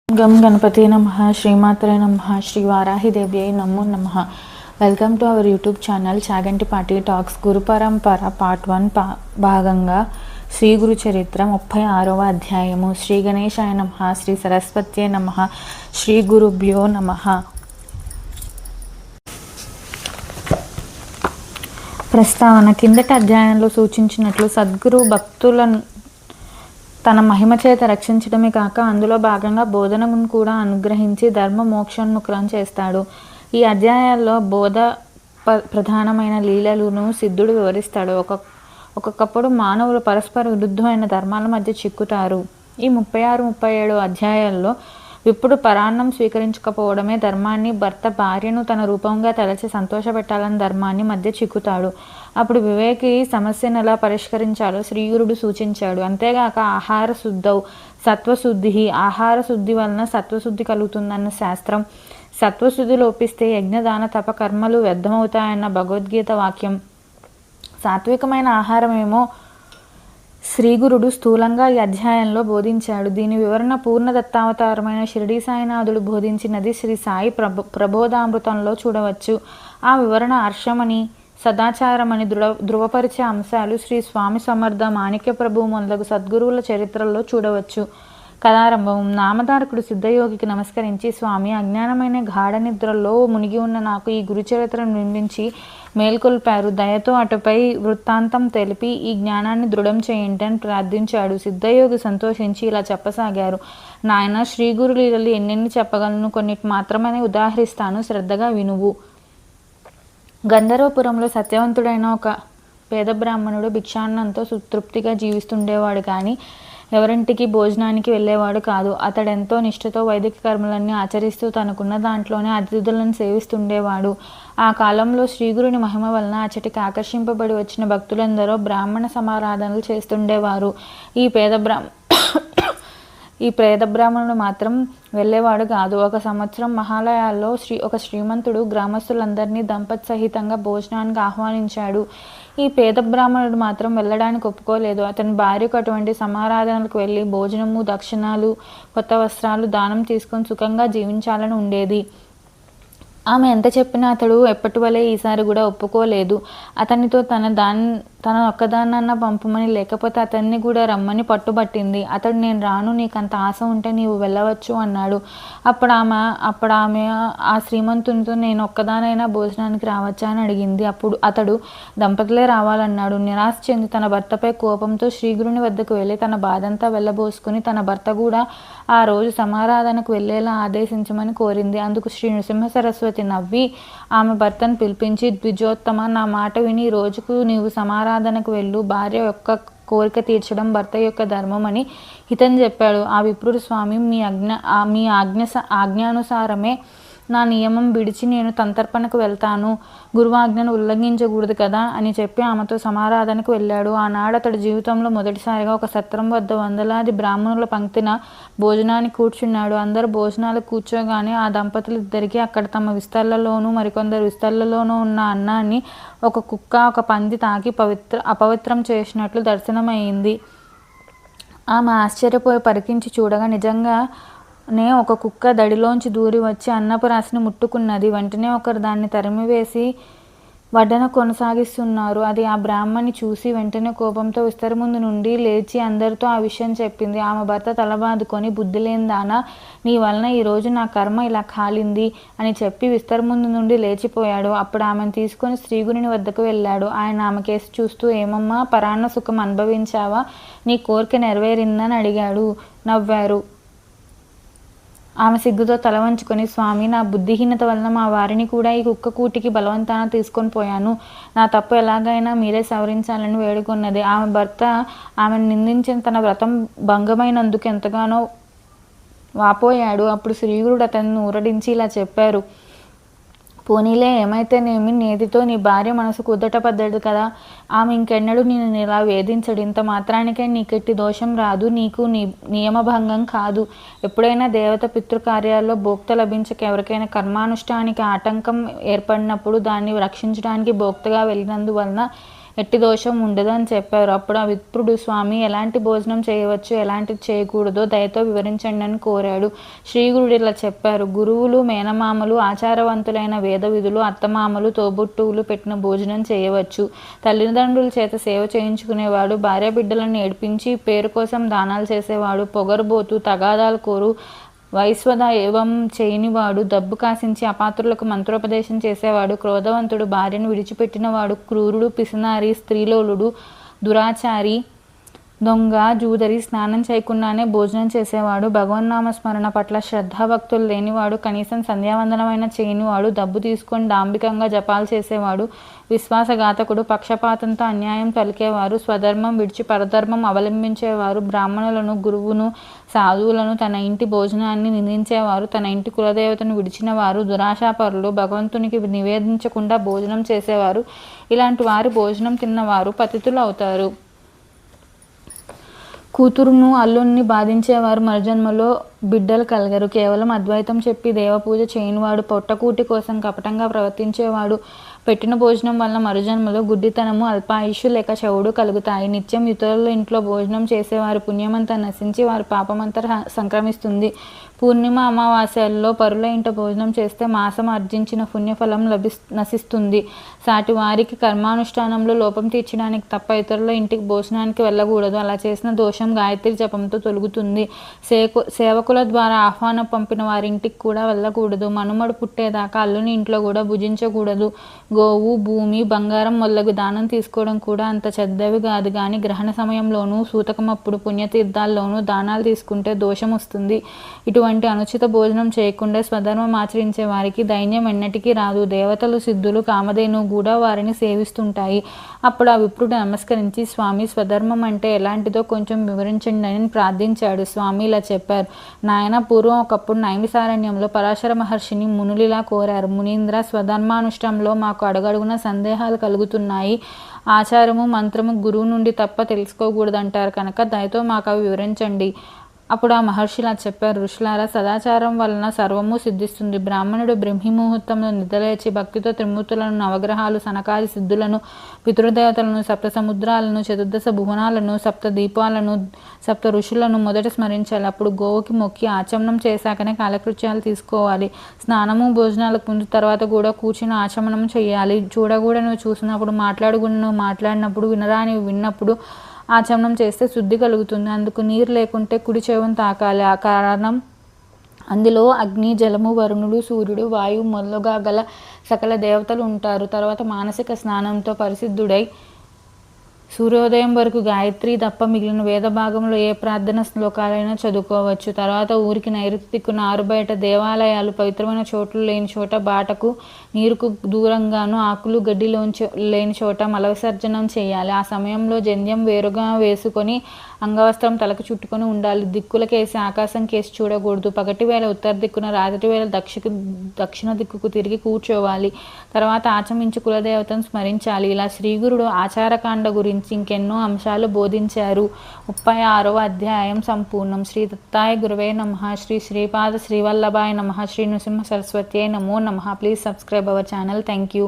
గం గణపతి నమః శ్రీమాత్రే నమః శ్రీ వారాహిదేవ్యై నమో నమః. Welcome to our YouTube channel Chaganti పాటి టాక్స్. గురు పరంపర పార్ట్ 1 భాగంగా శ్రీ గురు చరిత్ర 36వ అధ్యాయము. శ్రీ గణేశాయ నమః, శ్రీ సరస్వత్యై నమః, శ్రీ గురుభ్యో నమః. ప్రస్తావన. కిందటి అధ్యాయంలో సూచించినట్లు సద్గురు భక్తులను తన మహిమ చేత రక్షించడమే కాక అందులో భాగంగా బోధనను కూడా అనుగ్రహించి ధర్మ మోక్షోన్ముఖులను చేస్తాడు. ఈ అధ్యాయాల్లో బోధ ప్రధానమైన లీలలను సిద్ధుడు వివరిస్తాడు. ఒక్కొక్కప్పుడు మానవులు పరస్పర విరుద్ధమైన ధర్మాల మధ్య చిక్కుతారు. ఈ 36-37 అధ్యాయాల్లో విప్పుడు పరాన్నం స్వీకరించకపోవడమే ధర్మాన్ని, భర్త భార్యను తన రూపంగా తలచి సంతోషపెట్టాలని ధర్మాన్ని మధ్య చిక్కుతాడు. అప్పుడు వివేకి సమస్యను ఎలా పరిష్కరించాలో శ్రీగురుడు సూచించాడు. అంతేగాక ఆహార శుద్ధౌ సత్వశుద్ధి, ఆహార శుద్ధి వలన సత్వశుద్ధి కలుగుతుందన్న శాస్త్రం, సత్వశుద్ధి లోపిస్తే యజ్ఞదాన తప కర్మలు వ్యర్థమవుతాయన్న భగవద్గీత వాక్యం, సాత్వికమైన ఆహారమేమో శ్రీగురుడు స్థూలంగా ఈ అధ్యాయంలో బోధించాడు. దీని వివరణ పూర్ణదత్తావతారమైన షిరిడీ సాయినాథుడు బోధించినది శ్రీ సాయి ప్రబోధామృతంలో చూడవచ్చు. ఆ వివరణ హర్షమని, సదాచారమని ధృవపరిచే అంశాలు శ్రీ స్వామి సమర్థ, మాణిక్య ప్రభు మొదలగు సద్గురువుల చరిత్రల్లో చూడవచ్చు. కథారంభం. నామధారకుడు సిద్ధయోగికి నమస్కరించి, స్వామి, అజ్ఞానమైన గాఢ నిద్రలో మునిగి ఉన్న నాకు ఈ గురుచరిత్రను వినిపించి మేల్కొల్పారు. దయతో అటుపై వృత్తాంతం తెలిపి ఈ జ్ఞానాన్ని దృఢం చేయండి అని ప్రార్థించాడు. సిద్ధయోగి సంతోషించి ఇలా చెప్పసాగారు. నాయన, శ్రీ గురు లీలలు ఎన్నెన్ని చెప్పగలను, కొన్నిటి మాత్రమే ఉదాహరిస్తాను, శ్రద్ధగా వినువు. గంధర్వపురంలో సత్యవంతుడైన ఒక పేద బ్రాహ్మణుడు భిక్షాన్నంతో తృప్తిగా జీవిస్తుండేవాడు. కానీ ఎవరింటికి భోజనానికి వెళ్ళేవాడు కాదు. అతడెంతో నిష్ఠతో వైదిక కర్మలన్నీ ఆచరిస్తూ తనకున్న దాంట్లోనే అతిథులను సేవిస్తుండేవాడు. ఆ కాలంలో శ్రీగురుని మహిమ వలన అచటికి ఆకర్షింపబడి వచ్చిన భక్తులందరూ బ్రాహ్మణ సమారాధనలు చేస్తుండేవారు. ఈ పేద బ్రాహ్మణుడు మాత్రం వెళ్ళేవాడు కాదు. ఒక సంవత్సరం మహాలయాల్లో ఒక శ్రీమంతుడు గ్రామస్తులందరినీ దంపతి సహితంగా భోజనానికి ఆహ్వానించాడు. ఈ పేద బ్రాహ్మణుడు మాత్రం వెళ్ళడానికి ఒప్పుకోలేదు. అతని భార్యకు అటువంటి సమారాధనలకు వెళ్ళి భోజనము, దక్షిణాలు, కొత్త వస్త్రాలు దానం తీసుకొని సుఖంగా జీవించాలని ఉండేది. ఆమె ఎంత చెప్పినా అతడు ఎప్పటి వలె ఈసారి కూడా ఒప్పుకోలేదు. అతనితో తన ఒక్కదాన్నన్నా పంపమని, లేకపోతే అతన్ని కూడా రమ్మని పట్టుబట్టింది. అతడు, నేను రాను, నీకంత ఆశ ఉంటే నీవు వెళ్ళవచ్చు అన్నాడు. అప్పుడు ఆమె ఆ శ్రీమంతునితో, నేను ఒక్కదానైనా భోజనానికి రావచ్చా అని అడిగింది. అతడు దంపతులే రావాలన్నాడు. నిరాశ చెంది తన భర్తపై కోపంతో శ్రీగురుని వద్దకు వెళ్ళి తన బాధంతా వెళ్ళబోసుకుని తన భర్త కూడా ఆ రోజు సమారాధనకు వెళ్ళేలా ఆదేశించమని కోరింది. అందుకు శ్రీ నృసింహ సరస్వతి నవ్వి ఆమె భర్తను పిలిపించి, ద్విజోత్తమ, నా మాట విని రోజుకు నీవు సమారాధనకు వెళ్ళు. భార్య యొక్క కోరిక తీర్చడం భర్త యొక్క ధర్మం అని హితం చెప్పాడు. ఆ విప్రుడు, స్వామి, మీ ఆజ్ఞానుసారమే నా నియమం విడిచి నేను సంతర్పణకు వెళ్తాను. గురువాజ్ఞను ఉల్లంఘించకూడదు కదా అని చెప్పి ఆమెతో సమారాధనకు వెళ్ళాడు. ఆనాడు అతడి జీవితంలో మొదటిసారిగా ఒక సత్రం వద్ద వందలాది బ్రాహ్మణుల పంక్తిన భోజనానికి కూర్చున్నాడు. అందరూ భోజనాలకు కూర్చోగానే ఆ దంపతులు ఇద్దరికీ అక్కడ తమ విస్తళ్లలోనూ మరికొందరు విస్తళ్లలోనూ ఉన్న అన్నాన్ని ఒక కుక్క, ఒక పంది తాకి అపవిత్రం చేసినట్లు దర్శనమైంది. ఆమె ఆశ్చర్యపోయి పరికించి చూడగా నిజంగానే ఒక కుక్క దడిలోంచి దూరి వచ్చి అన్నపు రాశిని ముట్టుకున్నది. వెంటనే ఒకరు దాన్ని తరిమివేసి వడ్డన కొనసాగిస్తున్నారు. అది ఆ బ్రాహ్మణి చూసి వెంటనే కోపంతో విస్తరి ముందు నుండి లేచి అందరితో ఆ విషయం చెప్పింది. ఆమె భర్త తలబాదుకొని, బుద్ధి లేని దానా, నీ వలన ఈరోజు నా కర్మ ఇలా కాలింది అని చెప్పి విస్తరి ముందు నుండి లేచిపోయాడు. అప్పుడు ఆమెను తీసుకొని శ్రీగురుని వద్దకు వెళ్ళాడు. ఆయన ఆమె కేసు చూస్తూ, ఏమమ్మా, పరాన్న సుఖం అనుభవించావా, నీ కోరిక నెరవేరిందని అడిగాడు. నవ్వారు. ఆమె సిగ్గుతో తల వంచుకొని, స్వామి, నా బుద్ధిహీనత వలన మా వారిని కూడా ఈ కుక్క కూటికి బలవంతాన తీసుకొని పోయాను. నా తప్పు ఎలాగైనా మీరే సవరించాలని వేడుకొన్నది. ఆమె భర్త ఆమెను నిందించిన తన వ్రతం భంగమైనందుకు ఎంతగానో వాపోయాడు. అప్పుడు శ్రీగురుడు అతన్ని ఊరడించి ఇలా చెప్పారు. పోనీలే, ఏమైతేనేమి, నేతితో నీ భార్య మనసు కుదటపడ్డాడు కదా. ఆమె ఇంకెన్నడూ నేను ఇలా వేధించడు. ఇంత మాత్రానికే నీకెట్టి దోషం రాదు, నీకు నియమభంగం కాదు. ఎప్పుడైనా దేవత పితృకార్యాల్లో భోక్త లభించక ఎవరికైనా కర్మానుష్ఠానికి ఆటంకం ఏర్పడినప్పుడు దాన్ని రక్షించడానికి భోక్తగా వెళ్ళినందువలన ఎట్టి దోషం ఉండదు అని చెప్పారు. అప్పుడు ఆ విప్రుడు, స్వామి ఎలాంటి భోజనం చేయవచ్చు, ఎలాంటిది చేయకూడదో దయతో వివరించండి అని కోరాడు. శ్రీగురుడు ఇలా చెప్పారు: గురువులు, మేనమామలు, ఆచారవంతులైన వేద విధులు, అత్తమామలు, తోబుట్టువులు పెట్టిన భోజనం చేయవచ్చు. తల్లిదండ్రుల చేత సేవ చేయించుకునేవాడు, భార్య బిడ్డలను ఏడిపించి పేరు కోసం దానాలు చేసేవాడు, పొగరుబోతు, తగాదాలు కోరు, వైశ్వద ఏవం చేయనివాడు, డబ్బు కాసించి అపాత్రులకు మంత్రోపదేశం చేసేవాడు, క్రోధవంతుడు, భార్యను విడిచిపెట్టినవాడు, క్రూరుడు, పిసినారి, స్త్రీలోలుడు, దురాచారి, దొంగ, జూదరి, స్నానం చేయకుండానే భోజనం చేసేవాడు, భగవన్నామ స్మరణ పట్ల శ్రద్ధాభక్తులు లేనివాడు, కనీసం సంధ్యావందనమైన చేయనివాడు, డబ్బు తీసుకొని డాంబికంగా జపాలు చేసేవాడు, విశ్వాసఘాతకుడు, పక్షపాతంతో అన్యాయం పలికేవారు, స్వధర్మం విడిచి పరధర్మం అవలంబించేవారు, బ్రాహ్మణులను, గురువును, సాధువులను, తన ఇంటి భోజనాన్ని నిందించేవారు, తన ఇంటి కులదేవతను విడిచినవారు, దురాశాపరులు, భగవంతునికి నివేదించకుండా భోజనం చేసేవారు, ఇలాంటి వారు భోజనం తిన్నవారు పతితులు అవుతారు. కూతురును, అల్లుణ్ణి బాధించేవారు మరుజన్మలో బిడ్డలు కలగరు. కేవలం అద్వైతం చెప్పి దేవపూజ చేయనివాడు, పొట్టకూటి కోసం కపటంగా ప్రవర్తించేవాడు, పెట్టిన భోజనం వలన మరుజన్మలో గుడ్డితనము, అల్పాయుష్షు లేక చెవుడు కలుగుతాయి. నిత్యం ఇతరుల ఇంట్లో భోజనం చేసేవారి పుణ్యమంతా నశించి వారి పాపమంతా సంక్రమిస్తుంది. పూర్ణిమ, అమావాస్యల్లో పరుల ఇంట భోజనం చేస్తే మాసం ఆర్జించిన పుణ్యఫలం నశిస్తుంది. సాటి వారికి కర్మానుష్ఠానంలో లోపం తీర్చడానికి తప్ప ఇతరుల ఇంటికి భోజనానికి వెళ్ళకూడదు. అలా చేసిన దోషం గాయత్రి జపంతో తొలుగుతుంది. సేవకుల ద్వారా ఆహ్వానం పంపిన వారి ఇంటికి కూడా వెళ్ళకూడదు. మనుమడు పుట్టేదాకా అల్లుని ఇంట్లో కూడా భుజించకూడదు. గోవు, భూమి, బంగారం మొదలగు దానం తీసుకోవడం కూడా అంత చెడ్డవి కాదు. కానీ గ్రహణ సమయంలోనూ, సూతకమప్పుడు, పుణ్యతీర్థాల్లోనూ దానాలు తీసుకుంటే దోషం వస్తుంది. ఇటువంటి అనుచిత భోజనం చేయకుండా స్వధర్మం ఆచరించే వారికి దైన్యం ఎన్నటికీ రాదు. దేవతలు, సిద్ధులు, కామధేను కూడా వారిని సేవిస్తుంటాయి. అప్పుడు ఆ విప్రుడు నమస్కరించి, స్వామి స్వధర్మం అంటే ఎలాంటిదో కొంచెం వివరించండి అని ప్రార్థించాడు. స్వామి ఇలా చెప్పారు: నాయన, పూర్వం ఒకప్పుడు నైమిసారణ్యంలో పరాశర మహర్షిని మునులిలా కోరారు. మునీంద్ర, స్వధర్మానుష్ఠంలో మాకు అడుగడుగున సందేహాలు కలుగుతున్నాయి. ఆచారము, మంత్రము గురువు నుండి తప్ప తెలుసుకోకూడదంటారు కనుక దయతో మాకు అవి వివరించండి. అప్పుడు ఆ మహర్షిలా చెప్పారు: ఋషులారా, సదాచారం వలన సర్వము సిద్ధిస్తుంది. బ్రాహ్మణుడు బ్రహ్మీ ముహూర్తంలో నిద్రలేచి భక్తితో త్రిమూర్తులను, నవగ్రహాలు, సనకాది సిద్ధులను, పితృదేవతలను, సప్త సముద్రాలను, చతుర్దశ భువనాలను, సప్త దీపాలను, సప్త ఋషులను మొదట స్మరించాలి. అప్పుడు గోవుకి మొక్కి ఆచమనం చేశాకనే కాలకృత్యాలు తీసుకోవాలి. స్నానము, భోజనాలకు ముందు తర్వాత కూడా కూర్చుని ఆచమనం చేయాలి. చూడకూడనివి చూసినప్పుడు, మాట్లాడకూడనివి మాట్లాడినప్పుడు, వినరానివి విన్నప్పుడు ఆచమనం చేస్తే శుద్ధి కలుగుతుంది. అందుకు నీరు లేకుంటే కుడి చెవును తాకాలి. ఆ కారణం అందులో అగ్ని, జలము, వరుణుడు, సూర్యుడు, వాయువు మొదలుగా గల సకల దేవతలు ఉంటారు. తర్వాత మానసిక స్నానంతో పరిశుద్ధుడై సూర్యోదయం వరకు గాయత్రి తప్ప మిగిలిన వేద భాగంలో ఏ ప్రార్థన శ్లోకాలైనా చదువుకోవచ్చు. తర్వాత ఊరికి నైరుతి దిక్కున ఆరుబయట దేవాలయాలు, పవిత్రమైన చోట్లు లేని చోట, బాటకు నీరుకు దూరంగాను, ఆకులు గడ్డిలోంచి లేని చోట మల విసర్జనం చేయాలి. ఆ సమయంలో జంధ్యం వేరుగా వేసుకొని అంగవస్త్రం తలకు చుట్టుకొని ఉండాలి. దిక్కులకేసి ఆకాశం కేసి చూడకూడదు. పగటి వేళ ఉత్తర దిక్కున, రాత్రి వేళ దక్షిణ దిక్కుకు తిరిగి కూర్చోవాలి. తర్వాత ఆచమించి కులదేవతను స్మరించాలి. ఇలా శ్రీగురుడు ఆచారకాండ గురించి ఇంకెన్నో అంశాలు బోధించారు. 36వ అధ్యాయం సంపూర్ణం. శ్రీ దత్తాయ గురవే నమః. శ్రీ శ్రీపాద శ్రీవల్లభాయ నమః. శ్రీ నృసింహ సరస్వత్యై నమో నమః. Please subscribe our channel. Thank you.